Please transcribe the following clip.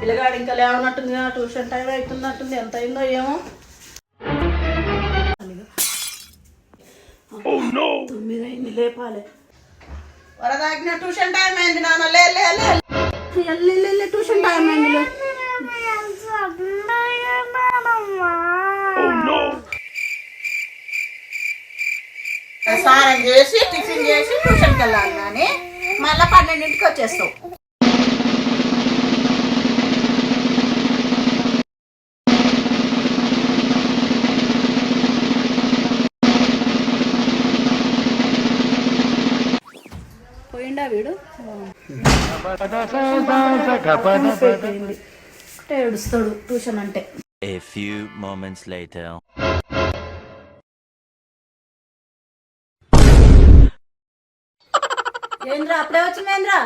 పిల్లగాడు ఇంకా లేవనట్టుంది, tuition time అవుతున్నట్టుంది. ఎంత అయిందో ఏమో. 9 అయింది, లేపాలి. వరదాగిన ట్యూషన్ టైం అయింది నాన్న. లే ట్యూషన్ టైం అయింది. స్నానం చేసి టిఫిన్ చేసి ట్యూషన్కి వెళ్ళాలి కానీ మళ్ళీ 12ంటికి వచ్చేస్తావు. పోయిండా వీడు? ఏడుస్తాడు ట్యూషన్ అంటే. A few moments later. ఏంద్రా అప్పుడే వచ్చిందేంద్రా?